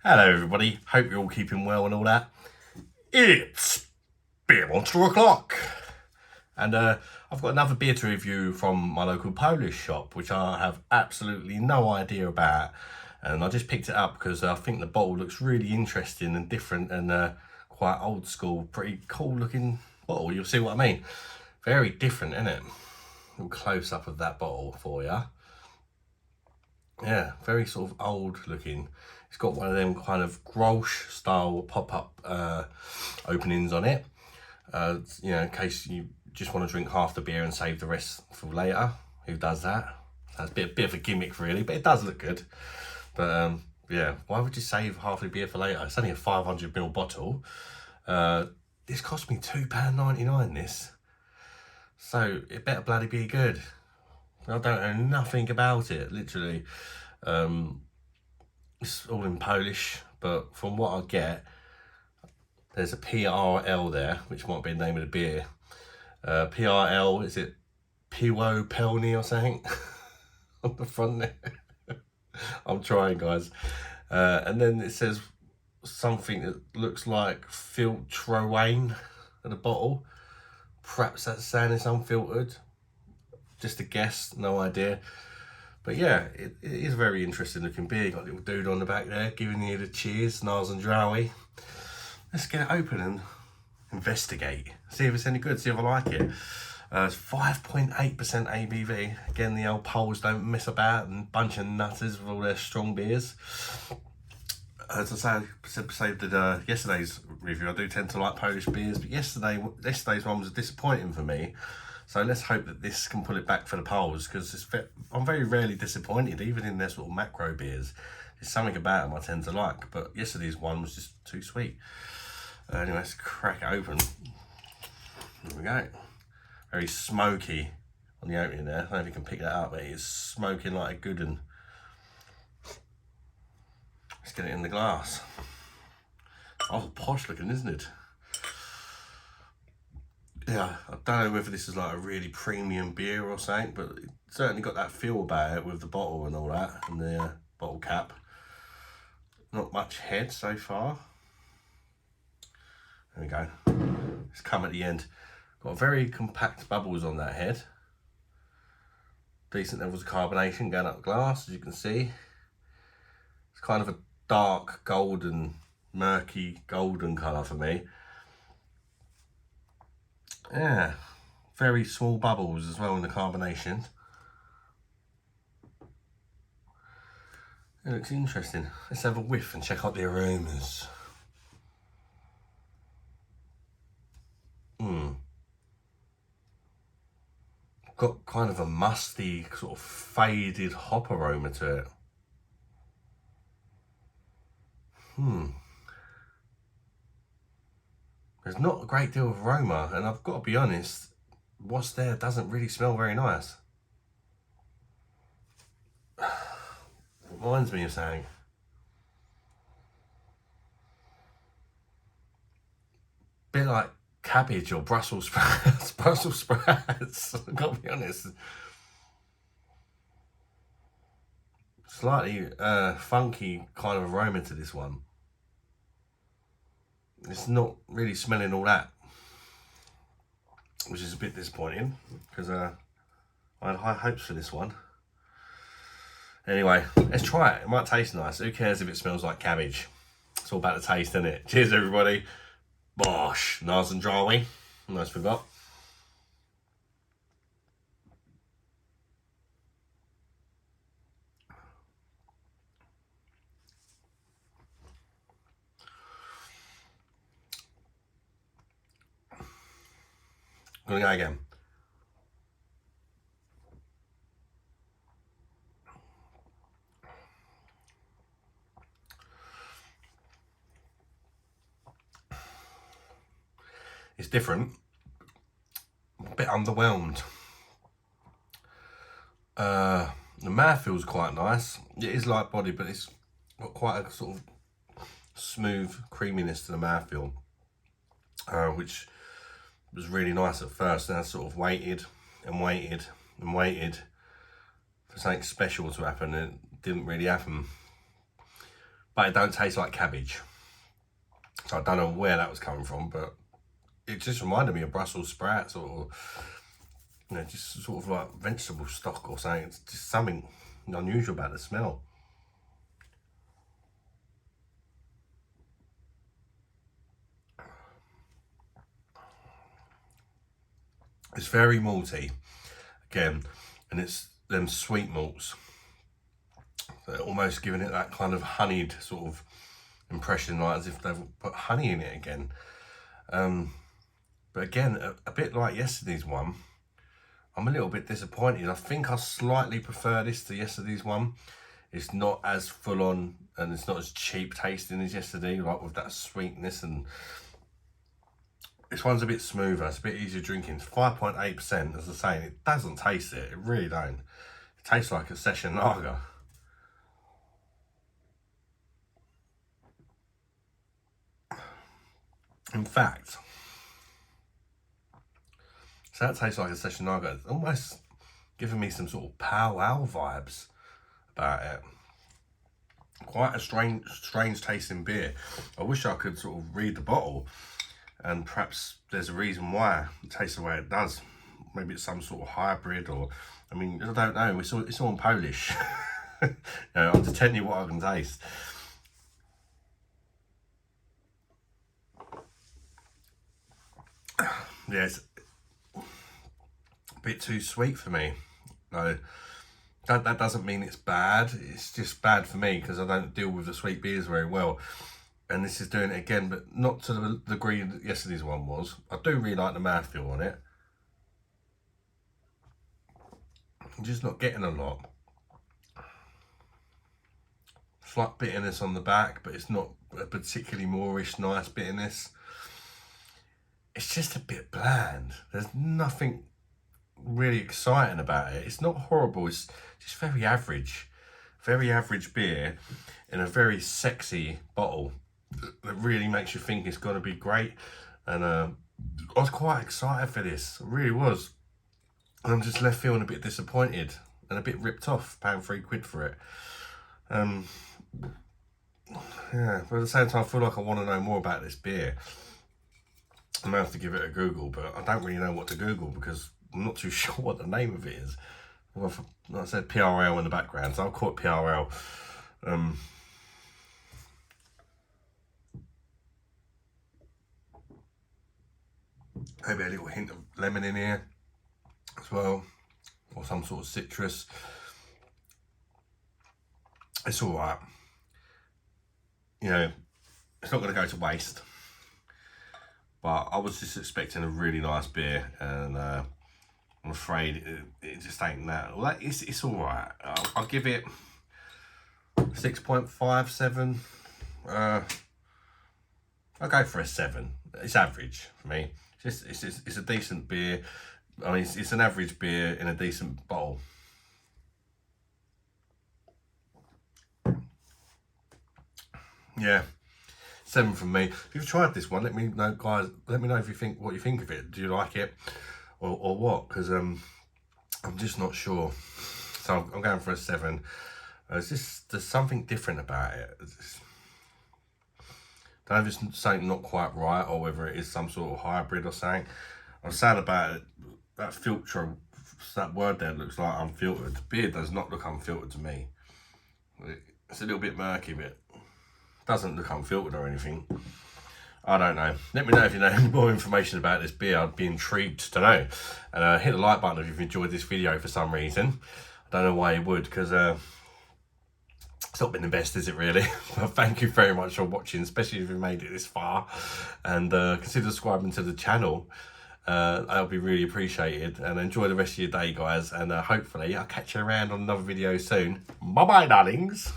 Hello everybody, hope you're all keeping well and all that. It's beer monster o'clock. And I've got another beer to review from my local Polish shop, which I have absolutely no idea about. And I just picked it up because I think the bottle looks really interesting and different and quite old school, pretty cool looking bottle. You'll see what I mean. Very different, isn't it? A little close up of that bottle for you. Yeah, very sort of old looking. It's got one of them kind of Grolsch style pop-up openings on it. You know, in case you just want to drink half the beer and save the rest for later. Who does that? That's a bit of a gimmick really, but it does look good. But yeah, why would you save half the beer for later? It's only a 500ml bottle. This cost me £2.99 this. So it better bloody be good. I don't know nothing about it, literally. It's all in Polish, but from what I get, there's a PRL there, which might be the name of the beer. PRL, is it PRL Pełne or something? On the front there. I'm trying, guys. And then it says something that looks like filtrowane at the bottle. Perhaps that's saying it's unfiltered. Just a guess, no idea. But yeah, it is a very interesting looking beer. Got a little dude on the back there giving you the cheers, nice and drowy. Let's get it open and investigate. See if it's any good, see if I like it. It's 5.8% ABV. Again, the old Poles don't mess about and bunch of nutters with all their strong beers. As I said yesterday's review, I do tend to like Polish beers, but yesterday's one was disappointing for me. So let's hope that this can pull it back for the Poles, because I'm very rarely disappointed, even in their sort of macro beers. There's something about them I tend to like, but yesterday's one was just too sweet. Anyway, let's crack it open. There we go. Very smoky on the opening there. I don't know if you can pick that up, but it's smoking like a good one. Let's get it in the glass. Oh, posh looking, isn't it? Yeah, I don't know whether this is like a really premium beer or something, but it certainly got that feel about it with the bottle and all that, and the bottle cap. Not much head so far. There we go. It's come at the end. Got very compact bubbles on that head. Decent levels of carbonation going up the glass, as you can see. It's kind of a dark golden, murky golden colour for me. Yeah, very small bubbles as well in the carbonation. It looks interesting. Let's have a whiff and check out the aromas. Got kind of a musty, sort of faded hop aroma to it. There's not a great deal of aroma, and I've got to be honest, what's there doesn't really smell very nice. Reminds me of something. Bit like cabbage or Brussels sprouts. Brussels sprouts, I've got to be honest. Slightly funky kind of aroma to this one. It's not really smelling all that, which is a bit disappointing, because I had high hopes for this one. Anyway, let's try it. It might taste nice. Who cares if it smells like cabbage? It's all about the taste, isn't it? Cheers, everybody. Bosh, nice and dry. Nice forgot. Gonna go again. It's different. A bit underwhelmed. The mouth feels quite nice. It is light body, but it's got quite a sort of smooth creaminess to the mouthfeel, which was really nice at first. And I sort of waited and waited and waited for something special to happen, and it didn't really happen. but it don't taste like cabbage. So I don't know where that was coming from, but it just reminded me of Brussels sprouts, or you know, just sort of like vegetable stock or something. It's just something unusual about the smell. It's very malty again, and it's them sweet malts. They're almost giving it that kind of honeyed sort of impression, like as if they've put honey in it again. But again, a bit like yesterday's one, I'm a little bit disappointed. I think I slightly prefer this to yesterday's one. It's not as full on and it's not as cheap tasting as yesterday, like with that sweetness, and this one's a bit smoother, it's a bit easier drinking. It's 5.8%, as I say, it doesn't taste it, it really don't. It tastes like a session lager. In fact, so that tastes like a session lager. It's almost giving me some sort of powwow vibes about it. Quite a strange tasting beer. I wish I could sort of read the bottle, and perhaps there's a reason why it tastes the way it does. Maybe it's some sort of hybrid, or I mean, I don't know. It's all in Polish. You know, I'm just telling you what I can taste. Yeah, it's a bit too sweet for me. No, that doesn't mean it's bad. It's just bad for me because I don't deal with the sweet beers very well. And this is doing it again, but not to the degree that yesterday's one was. I do really like the mouthfeel on it. I'm just not getting a lot. Slight bitterness on the back, but it's not a particularly moreish, nice bitterness. It's just a bit bland. There's nothing really exciting about it. It's not horrible, it's just very average beer in a very sexy bottle that really makes you think it's going to be great. And I was quite excited for this, I really was. And I'm just left feeling a bit disappointed and a bit ripped off paying £3 for it. Yeah, but at the same time I feel like I want to know more about this beer. I may have to give it a Google, but I don't really know what to Google because I'm not too sure what the name of it is. Well, like I said, PRL in the background, so I'll call it PRL. Maybe a little hint of lemon in here as well, or some sort of citrus. It's all right. You know, it's not going to go to waste. But I was just expecting a really nice beer, and I'm afraid it just ain't that. Well, it's all right. I'll give it 6.57. I'll go for a 7. It's average for me. It's a decent beer. I mean, it's an average beer in a decent bottle. Yeah. 7 from me. If you've tried this one, let me know, guys. Let me know if you think what you think of it. Do you like it, or what? Because I'm just not sure. So I'm going for a 7. There's something different about it. I don't know if it's something not quite right, or whether it is some sort of hybrid or something. I'm sad about it. That filter, that word there looks like unfiltered. Beer does not look unfiltered to me. It's a little bit murky, but doesn't look unfiltered or anything. I don't know. Let me know if you know any more information about this beer. I'd be intrigued to know. And hit the like button if you've enjoyed this video for some reason. I don't know why you would, because it's not been the best, is it really? But thank you very much for watching, especially if you made it this far. And consider subscribing to the channel. That'll be really appreciated. And enjoy the rest of your day, guys. And hopefully I'll catch you around on another video soon. Bye-bye, darlings.